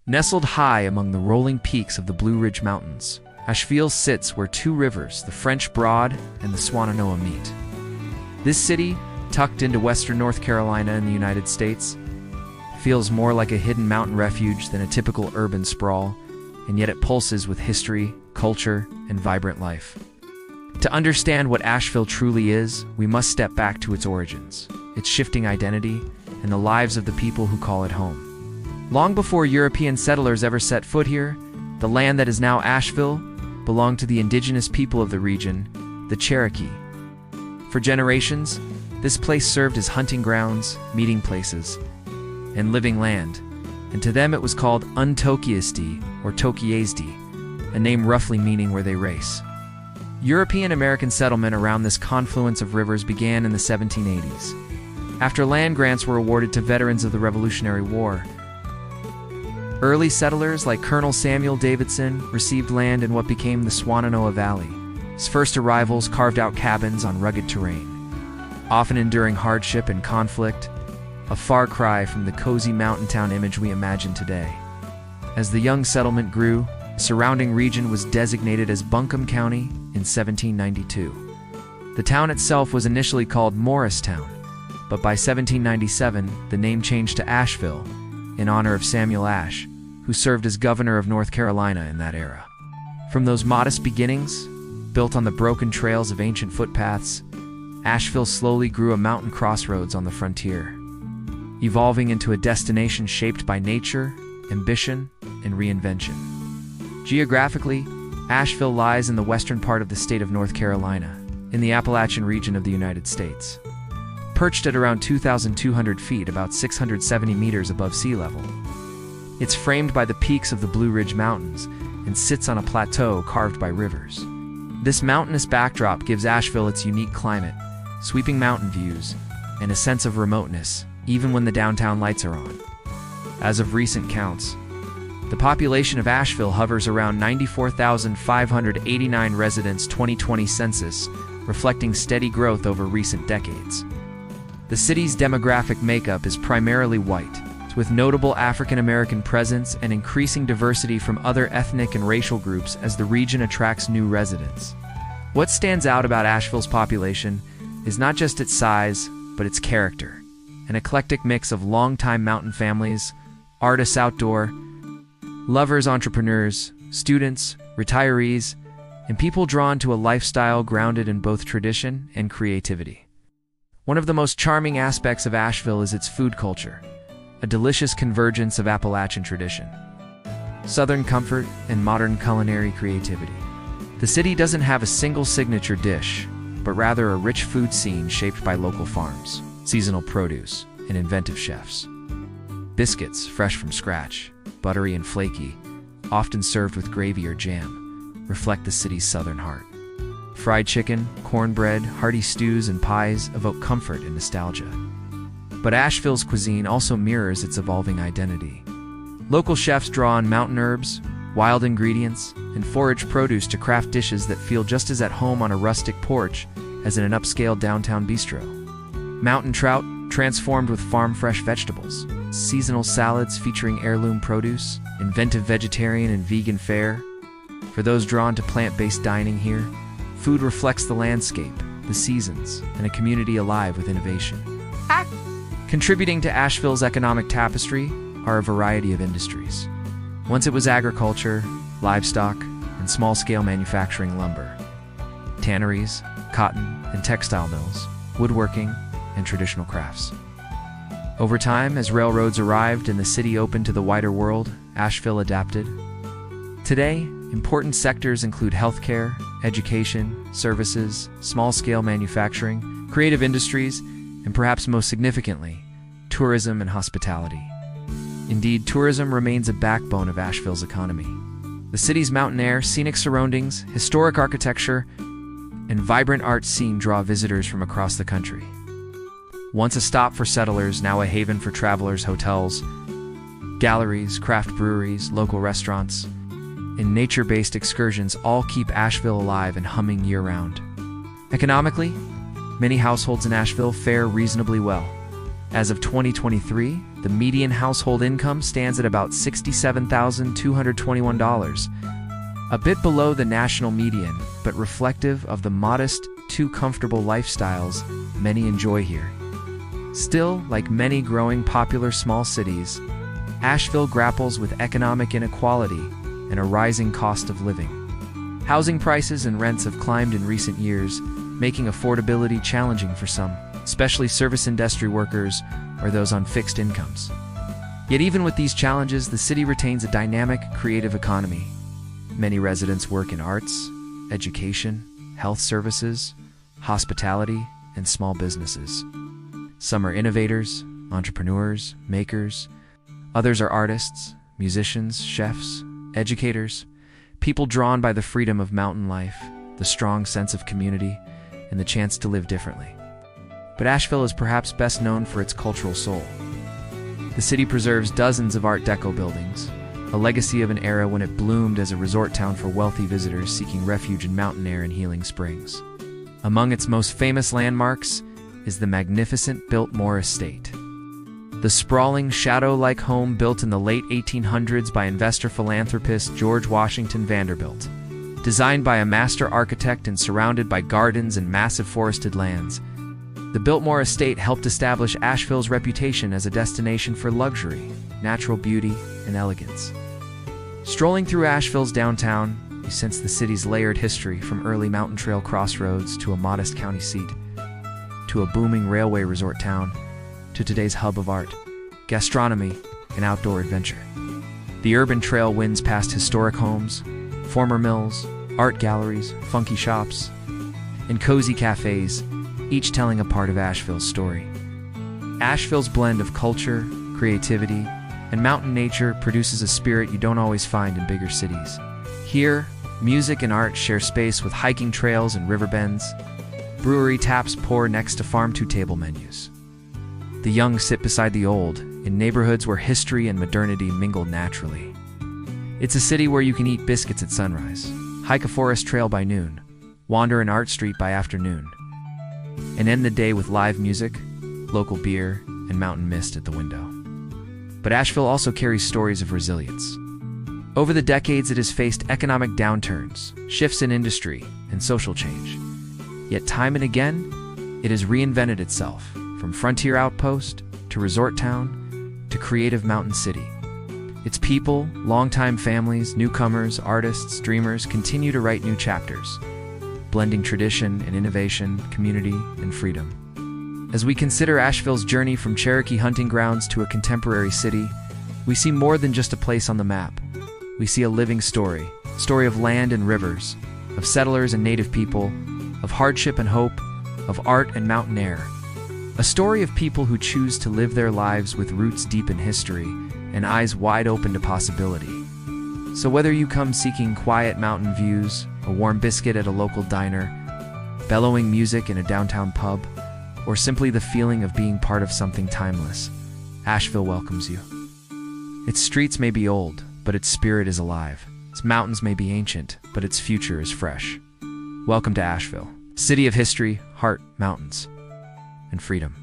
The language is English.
Nestled high among the rolling peaks of the Blue Ridge Mountains, Asheville sits where two rivers, the French Broad and the Shenandoah, meet. This city, tucked into western North Carolina in the United States, feels more like a hidden mountain refuge than a typical urban sprawl, and yet it pulses with history, culture, and vibrant life. To understand what Asheville truly is, we must step back to its origins, its shifting identity, and the lives of the people who call it home. Long before European settlers ever set foot here, the land that is now Asheville belonged to the indigenous people of the region, the Cherokee. For generations, this place served as hunting grounds, meeting places, and living land, and to them it was called Untokiesti or Tokiesdi, a name roughly meaning where they race. European-American settlement around this confluence of rivers began in the 1780s, after land grants were awarded to veterans of the Revolutionary War. Early settlers like Colonel Samuel Davidson received land in what became the Shenandoah Valley. His first arrivals carved out cabins on rugged terrain, often enduring hardship and conflict, a far cry from the cozy mountain town image we imagine today. As the young settlement grew, the surrounding region was designated as Buncombe County in 1792. The town itself was initially called Morristown, but by 1797 the name changed to Asheville in honor of Samuel Ashe, who served as governor of North Carolina in that era. From those modest beginnings, built on the broken trails of ancient footpaths, Asheville slowly grew a mountain crossroads on the frontier, evolving into a destination shaped by nature, ambition, and reinvention. Geographically, Asheville lies in the western part of the state of North Carolina, in the Appalachian region of the United States. Perched at around 2,200 feet, about 670 meters above sea level, it's framed by the peaks of the Blue Ridge Mountains and sits on a plateau carved by rivers. This mountainous backdrop gives Asheville its unique climate, sweeping mountain views, and a sense of remoteness, even when the downtown lights are on. As of recent counts, the population of Asheville hovers around 94,589 residents 2020 census, reflecting steady growth over recent decades. The city's demographic makeup is primarily white, with notable African American presence and increasing diversity from other ethnic and racial groups as the region attracts new residents. What stands out about Asheville's population is not just its size, but its character. An eclectic mix of longtime mountain families, artists outdoor, lovers, entrepreneurs, students, retirees, and people drawn to a lifestyle grounded in both tradition and creativity. One of the most charming aspects of Asheville is its food culture, a delicious convergence of Appalachian tradition, Southern comfort, and modern culinary creativity. The city doesn't have a single signature dish, but rather a rich food scene shaped by local farms, seasonal produce, and inventive chefs. Biscuits, fresh from scratch, buttery and flaky, often served with gravy or jam, reflect the city's southern heart. Fried chicken, cornbread, hearty stews, and pies evoke comfort and nostalgia. But Asheville's cuisine also mirrors its evolving identity. Local chefs draw on mountain herbs, wild ingredients, and forage produce to craft dishes that feel just as at home on a rustic porch as in an upscale downtown bistro. Mountain trout, transformed with farm-fresh vegetables, seasonal salads featuring heirloom produce, inventive vegetarian and vegan fare. For those drawn to plant-based dining here, food reflects the landscape, the seasons, and a community alive with innovation. Contributing to Asheville's economic tapestry are a variety of industries. Once it was agriculture, livestock, and small-scale manufacturing, lumber, tanneries, cotton and textile mills, woodworking, and traditional crafts. Over time, as railroads arrived and the city opened to the wider world, Asheville adapted. Today, important sectors include healthcare, education, services, small-scale manufacturing, creative industries, and perhaps most significantly, tourism and hospitality. Indeed, tourism remains a backbone of Asheville's economy. The city's mountain air, scenic surroundings, historic architecture, and vibrant art scene draw visitors from across the country. Once a stop for settlers, now a haven for travelers, hotels, galleries, craft breweries, local restaurants, and nature-based excursions all keep Asheville alive and humming year-round. Economically, many households in Asheville fare reasonably well. As of 2023, the median household income stands at about $67,221, a bit below the national median, but reflective of the modest, too comfortable lifestyles many enjoy here. Still, like many growing popular small cities, Asheville grapples with economic inequality and a rising cost of living. Housing prices and rents have climbed in recent years, making affordability challenging for some, especially service industry workers or those on fixed incomes. Yet even with these challenges, the city retains a dynamic, creative economy. Many residents work in arts, education, health services, hospitality, and small businesses. Some are innovators, entrepreneurs, makers. Others are artists, musicians, chefs, educators, people drawn by the freedom of mountain life, the strong sense of community, and the chance to live differently. But Asheville is perhaps best known for its cultural soul. The city preserves dozens of Art Deco buildings, a legacy of an era when it bloomed as a resort town for wealthy visitors seeking refuge in mountain air and healing springs. Among its most famous landmarks is the magnificent Biltmore Estate. The sprawling, shadow-like home built in the late 1800s by investor-philanthropist George Washington Vanderbilt. Designed by a master architect and surrounded by gardens and massive forested lands, the Biltmore Estate helped establish Asheville's reputation as a destination for luxury, natural beauty, and elegance. Strolling through Asheville's downtown, you sense the city's layered history from early mountain trail crossroads to a modest county seat, to a booming railway resort town, to today's hub of art, gastronomy, and outdoor adventure. The urban trail winds past historic homes, former mills, art galleries, funky shops, and cozy cafes, each telling a part of Asheville's story. Asheville's blend of culture, creativity, and mountain nature produces a spirit you don't always find in bigger cities. Here, music and art share space with hiking trails and river bends. Brewery taps pour next to farm-to-table menus. The young sit beside the old, in neighborhoods where history and modernity mingle naturally. It's a city where you can eat biscuits at sunrise, hike a forest trail by noon, wander an art street by afternoon, and end the day with live music, local beer, and mountain mist at the window. But Asheville also carries stories of resilience. Over the decades, it has faced economic downturns, shifts in industry, and social change. Yet time and again, it has reinvented itself, from frontier outpost to resort town to creative mountain city. Its people, longtime families, newcomers, artists, dreamers continue to write new chapters, blending tradition and innovation, community and freedom. As we consider Asheville's journey from Cherokee hunting grounds to a contemporary city, we see more than just a place on the map. We see a living story of land and rivers, of settlers and native people, of hardship and hope, of art and mountain air. A story of people who choose to live their lives with roots deep in history and eyes wide open to possibility. So whether you come seeking quiet mountain views, a warm biscuit at a local diner, bellowing music in a downtown pub, or simply the feeling of being part of something timeless, Asheville welcomes you. Its streets may be old, but its spirit is alive. Its mountains may be ancient, but its future is fresh. Welcome to Asheville, city of history, heart, mountains, and freedom.